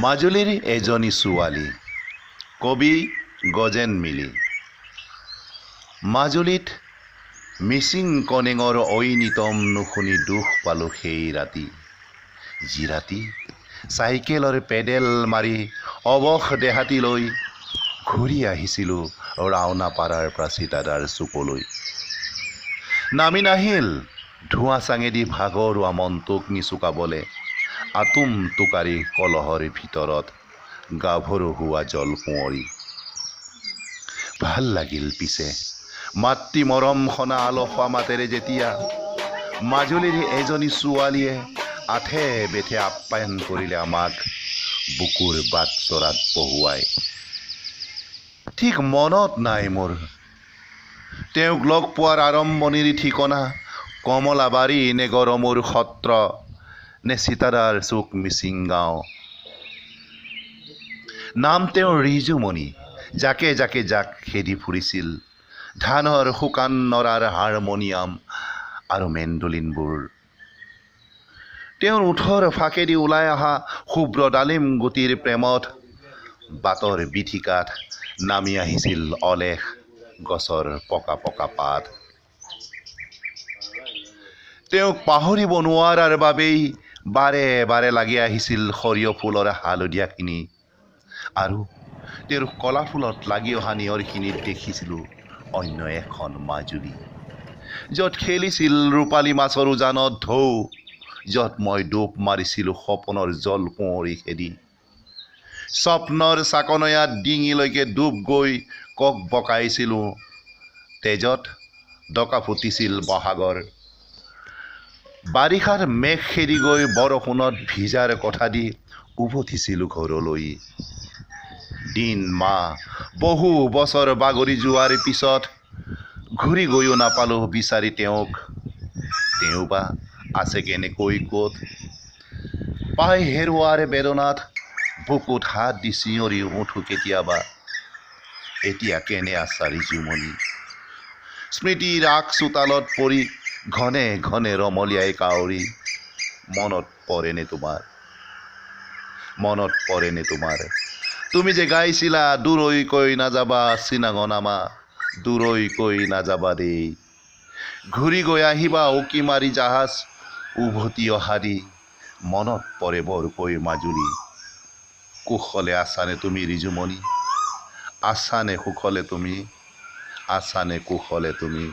মাজুলীৰ এজনী ছোৱালী কবি গজেন মিলি। মাজুলীত মিচিং কনেঙৰ ঐনিতম নুশুনি দুখ পালোঁ সেই ৰাতি, যি ৰাতি চাইকেলৰ পেডেল মাৰি অৱশ দেহাতিলৈ ঘূৰি আহিছিলোঁ ৰাওনাপাৰাৰ প্ৰাচী দাদাৰ চুকলৈ। নামি নাহিল ধোঁৱা চাঙেদি ভাগৰুৱা মনটোক নিচুকাবলে আতুম টোকাৰী কলহৰ ভিতৰত গাভৰু হোৱা জলকুঁৱৰী। ভাল লাগিল পিছে মাতৃ মৰম সনা আলসুৱা মাতেৰে যেতিয়া মাজুলীৰ এজনী ছোৱালীয়ে আঠে বেঠে আপ্যায়ন কৰিলে আমাক বুকুৰ বাট চৰাত বহুৱাই। ঠিক মনত নাই মোৰ তেওঁক লগ পোৱাৰ আৰম্ভণিৰ ঠিকনা, কমলাবাৰী নে গড়মূৰ সত্ৰ নে চিতাদাৰ চুক মিচিং গাঁও। নাম তেওঁৰ ৰিজুমণি, যাকে যাকে যাক খেদি ফুৰিছিল ধানৰ শুকান নৰাৰ হাৰমনিয়াম আৰু মেণ্ডলিনবোৰ। তেওঁৰ ওঠৰ ফাকেদি ওলাই অহা শুভ্ৰ ডালিম গুটিৰ প্ৰেমত বাটৰ বিথিকাত নামি আহিছিল অলেখ গছৰ পকা পকা পাত। তেওঁক পাহৰিব নোৱাৰাৰ বাবেই বাৰে বাৰে লাগি আহিছিল সৰিয়হ ফুলৰ হালধীয়াখিনি, আৰু তেওঁৰ কলা ফুলত লাগি অহা নিয়ৰখিনিত দেখিছিলোঁ অন্য এখন মাজুলী, য'ত খেলিছিল ৰূপালী মাছৰ উজানত ঢৌ, য'ত মই ডুব মাৰিছিলোঁ সপোনৰ জলকুঁৱৰী খেদি। স্বপ্নৰ চাকনৈয়াত ডিঙিলৈকে ডুব গৈ কক বকাইছিলোঁ তেজত, ডকা ফুটিছিল বহাগৰ। বাৰিষাৰ মেঘ খেদি গৈ বৰষুণত ভিজাৰ কথা দি উভতিছিলোঁ ঘৰলৈ। দিন মাহ বহু বছৰ বাগৰি যোৱাৰ পিছত ঘূৰি গৈও নাপালোঁ বিচাৰি তেওঁক। তেওঁ বা আছে কেনেকৈ ক'ত? পাই হেৰুৱাৰ বেদনাত বুকুত হাত দি চিঞৰি উঠোঁ কেতিয়াবা, এতিয়া কেনে আছা ৰিজুমণি? স্মৃতিৰ আগ চোতালত পৰি ঘনে ঘনে ৰমলিয়াই কাউৰী। মনত পৰেনে তোমাৰ? মনত পৰেনে তোমাৰ? তুমি যে গাইছিলা দূৰৈকৈ নাযাবা চিনাঙনামা, দূৰৈকৈ নাযাবা দেই, ঘূৰি গৈ আহিবা উকি মাৰি জাহাজ উভতি অহা দি। মনত পৰে বৰকৈ মাজুলী। কুশলে আছানে তুমি ৰিজুমণি? আছানে সুখলে তুমি? আছানে কুশলে তুমি?